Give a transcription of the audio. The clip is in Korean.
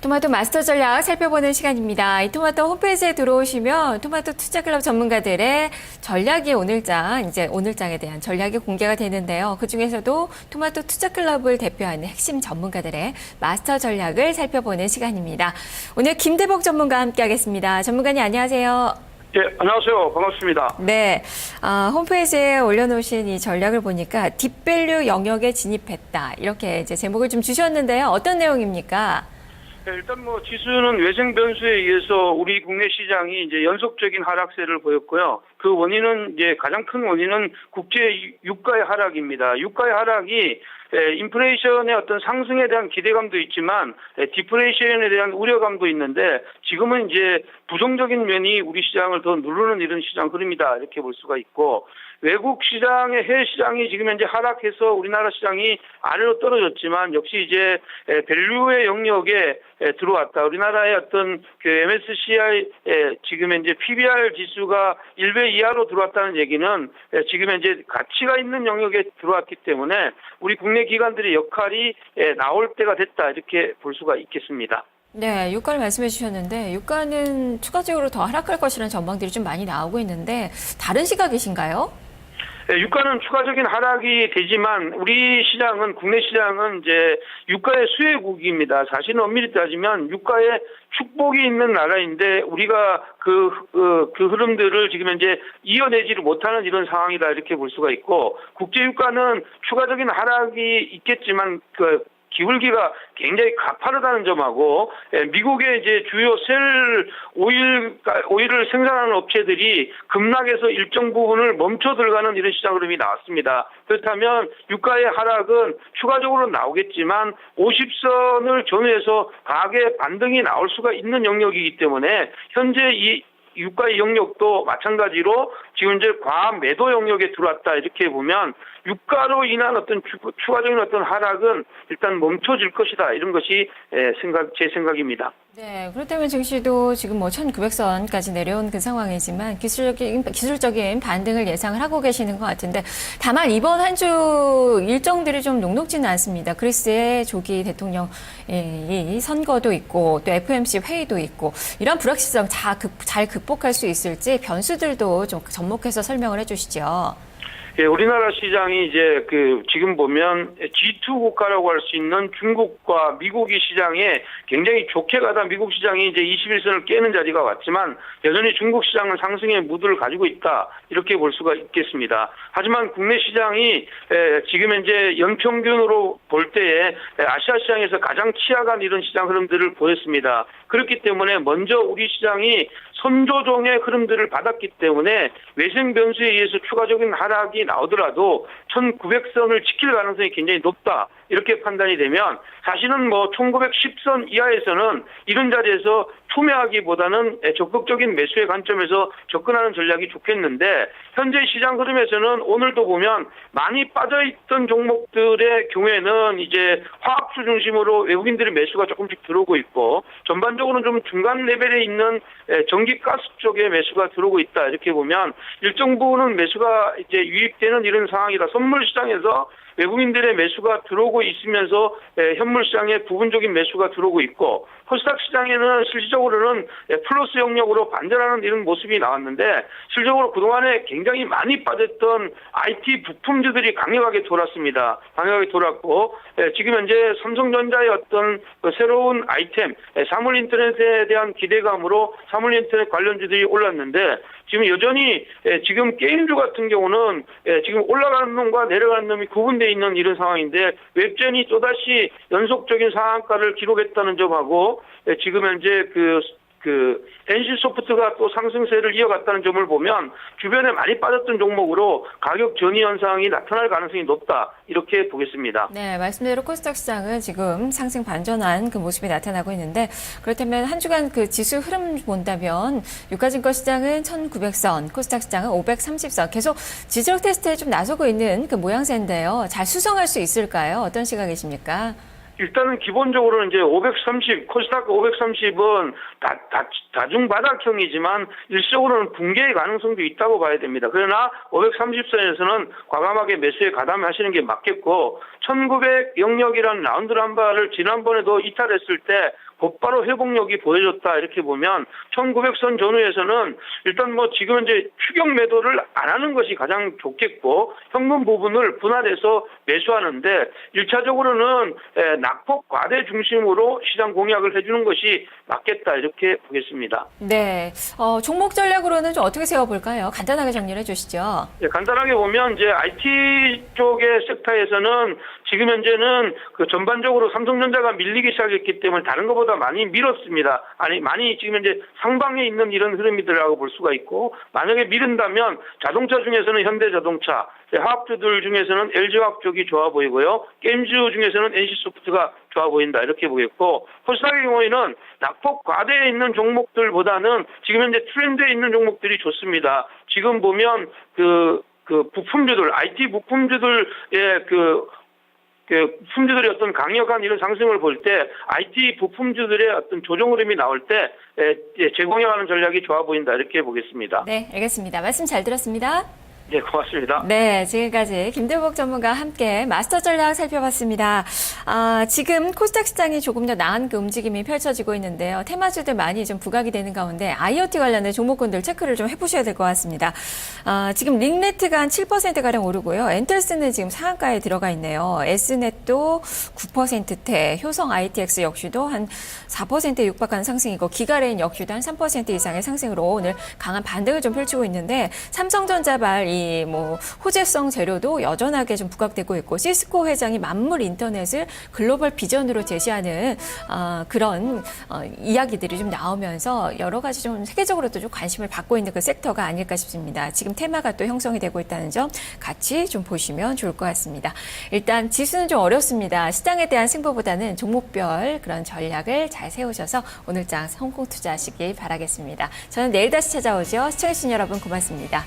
토마토 마스터 전략 살펴보는 시간입니다. 이 토마토 홈페이지에 들어오시면 토마토 투자클럽 전문가들의 전략이 오늘장에 대한 전략이 공개가 되는데요. 그중에서도 토마토 투자클럽을 대표하는 핵심 전문가들의 마스터 전략을 살펴보는 시간입니다. 오늘 김대복 전문가와 함께하겠습니다. 전문가님 안녕하세요. 예, 안녕하세요. 반갑습니다. 네, 홈페이지에 올려놓으신 이 전략을 보니까 딥밸류 영역에 진입했다. 이렇게 이제 제목을 좀 주셨는데요. 어떤 내용입니까? 네, 일단 지수는 외생 변수에 의해서 우리 국내 시장이 이제 연속적인 하락세를 보였고요. 그 원인은 이제 가장 큰 원인은 국제 유가의 하락입니다. 유가의 하락이 인플레이션의 어떤 상승에 대한 기대감도 있지만 디플레이션에 대한 우려감도 있는데 지금은 이제 부정적인 면이 우리 시장을 더 누르는 이런 시장 흐름이다 이렇게 볼 수가 있고, 외국 시장의 해외 시장이 지금 현재 하락해서 우리나라 시장이 아래로 떨어졌지만 역시 이제 밸류의 영역에 들어왔다. 우리나라의 어떤 그 MSCI 지금 현재 PBR 지수가 1배 이하로 들어왔다는 얘기는 지금 현재 가치가 있는 영역에 들어왔기 때문에 우리 국내 기관들의 역할이 나올 때가 됐다 이렇게 볼 수가 있겠습니다. 네, 유가를 말씀해 주셨는데 유가는 추가적으로 더 하락할 것이라는 전망들이 좀 많이 나오고 있는데 다른 시각이신가요? 유가는 추가적인 하락이 되지만 우리 시장은 국내 시장은 이제 유가의 수혜국입니다. 사실은 엄밀히 따지면 유가에 축복이 있는 나라인데 우리가 그 흐름들을 지금 현재 이어내지를 못하는 이런 상황이다 이렇게 볼 수가 있고, 국제 유가는 추가적인 하락이 있겠지만 기울기가 굉장히 가파르다는 점하고 미국의 이제 주요 셀 오일을 생산하는 업체들이 급락해서 일정 부분을 멈춰 들어가는 이런 시장 흐름이 나왔습니다. 그렇다면 유가의 하락은 추가적으로 나오겠지만 50선을 전후해서 가계 반등이 나올 수가 있는 영역이기 때문에 현재 이 유가의 영역도 마찬가지로 지금 이제 과매도 영역에 들어왔다 이렇게 보면 유가로 인한 어떤 추가적인 어떤 하락은 일단 멈춰질 것이다 이런 것이 제 생각입니다. 네, 그렇다면 증시도 지금 1900선까지 내려온 그 상황이지만 기술적인 반등을 예상을 하고 계시는 것 같은데, 다만 이번 한 주 일정들이 좀 녹록지는 않습니다. 그리스의 조기 대통령 이 선거도 있고 또 FOMC 회의도 있고, 이런 불확실성 잘 극복할 수 있을지 변수들도 좀 접목해서 설명을 해주시죠. 예, 우리나라 시장이 이제 지금 보면 G2 국가라고 할 수 있는 중국과 미국이 시장에 굉장히 좋게 가다 미국 시장이 이제 21선을 깨는 자리가 왔지만 여전히 중국 시장은 상승의 무드를 가지고 있다 이렇게 볼 수가 있겠습니다. 하지만 국내 시장이 지금 현재 연평균으로 볼 때에 아시아 시장에서 가장 치아간 이런 시장 흐름들을 보였습니다. 그렇기 때문에 먼저 우리 시장이 선조정의 흐름들을 받았기 때문에 외생 변수에 의해서 추가적인 하락이 나오더라도 1900선을 지킬 가능성이 굉장히 높다 이렇게 판단이 되면, 사실은 1910선 이하에서는 이런 자리에서 투매하기보다는 적극적인 매수의 관점에서 접근하는 전략이 좋겠는데, 현재 시장 흐름에서는 오늘도 보면 많이 빠져있던 종목들의 경우에는 이제 화학수 중심으로 외국인들의 매수가 조금씩 들어오고 있고, 전반적으로는 좀 중간 레벨에 있는 전기 가스 쪽에 매수가 들어오고 있다 이렇게 보면 일정 부분은 매수가 이제 유입되는 이런 상황이라 선물 시장에서 외국인들의 매수가 들어오고 있으면서 현물 시장에 부분적인 매수가 들어오고 있고, 코스닥 시장에는 실질적으로는 플러스 영역으로 반전하는 이런 모습이 나왔는데, 실질적으로 그동안에 굉장히 많이 빠졌던 IT 부품주들이 강력하게 돌았습니다. 강력하게 돌았고, 지금 현재 삼성전자의 어떤 새로운 아이템, 사물인터넷에 대한 기대감으로 사물인터넷 관련주들이 올랐는데, 지금 여전히 지금 게임주 같은 경우는 지금 올라가는 놈과 내려가는 놈이 구분되어 있는 이런 상황인데, 웹전이 또다시 연속적인 상한가를 기록했다는 점하고 지금 현재 NC소프트가 또 상승세를 이어갔다는 점을 보면 주변에 많이 빠졌던 종목으로 가격 전이 현상이 나타날 가능성이 높다 이렇게 보겠습니다. 네, 말씀대로 코스닥 시장은 지금 상승 반전한 그 모습이 나타나고 있는데, 그렇다면 한 주간 그 지수 흐름 본다면 유가증권 시장은 1900선, 코스닥 시장은 530선 계속 지지력 테스트에 좀 나서고 있는 그 모양새인데요. 잘 수성할 수 있을까요? 어떤 시각이십니까? 일단은 기본적으로는 이제 530, 코스닥 530은 다중바닥형이지만 일시적으로는 붕괴의 가능성도 있다고 봐야 됩니다. 그러나 530선에서는 과감하게 매수에 가담하시는 게 맞겠고, 1900 영역이라는 라운드 넘버를 지난번에도 이탈했을 때 곧바로 회복력이 보여줬다 이렇게 보면 1900선 전후에서는 일단 뭐 지금 이제 추격 매도를 안 하는 것이 가장 좋겠고 현금 부분을 분할해서 매수하는데 1차적으로는 낙폭 과대 중심으로 시장 공략을 해주는 것이 맞겠다 이렇게 보겠습니다. 네. 종목 전략으로는 좀 어떻게 세워볼까요? 간단하게 정리를 해주시죠. 예, 간단하게 보면 이제 IT 쪽의 섹터에서는 지금 현재는 그 전반적으로 삼성전자가 밀리기 시작했기 때문에 다른 것보다 많이 밀었습니다. 아니 많이 지금 현재 상방에 있는 이런 흐름이더라고 볼 수가 있고 만약에 미른다면 자동차 중에서는 현대자동차, 화학주들 중에서는 LG화학 쪽이 좋아 보이고요. 게임주 중에서는 NC소프트가 좋아 보인다 이렇게 보겠고 코스닥의 경우에는 낙폭 과대에 있는 종목들보다는 지금 현재 트렌드에 있는 종목들이 좋습니다. 지금 보면 그 부품주들, IT 부품주들의 부품주들의 어떤 강력한 이런 상승을 볼 때 IT 부품주들의 어떤 조정 흐름이 나올 때 재공략하는 전략이 좋아 보인다 이렇게 보겠습니다. 네, 알겠습니다. 말씀 잘 들었습니다. 네, 고맙습니다. 네, 지금까지 김대복 전문가와 함께 마스터 전략 살펴봤습니다. 지금 코스닥 시장이 조금 더 나은 그 움직임이 펼쳐지고 있는데요. 테마주들 많이 좀 부각이 되는 가운데 IoT 관련된 종목군들 체크를 좀 해보셔야 될 것 같습니다. 지금 링네트가 한 7%가량 오르고요. 엔텔스는 지금 상한가에 들어가 있네요. S넷도 9%대, 효성 ITX 역시도 한 4%에 육박하는 상승이고 기가레인 역시도 한 3% 이상의 상승으로 오늘 강한 반등을 좀 펼치고 있는데 삼성전자발 호재성 재료도 여전하게 좀 부각되고 있고 시스코 회장이 만물 인터넷을 글로벌 비전으로 제시하는 그런 이야기들이 좀 나오면서 여러 가지 좀 세계적으로도 좀 관심을 받고 있는 그 섹터가 아닐까 싶습니다. 지금 테마가 또 형성이 되고 있다는 점 같이 좀 보시면 좋을 것 같습니다. 일단 지수는 좀 어렵습니다. 시장에 대한 승부보다는 종목별 그런 전략을 잘 세우셔서 오늘장 성공 투자하시길 바라겠습니다. 저는 내일 다시 찾아오죠. 시청해주신 여러분 고맙습니다.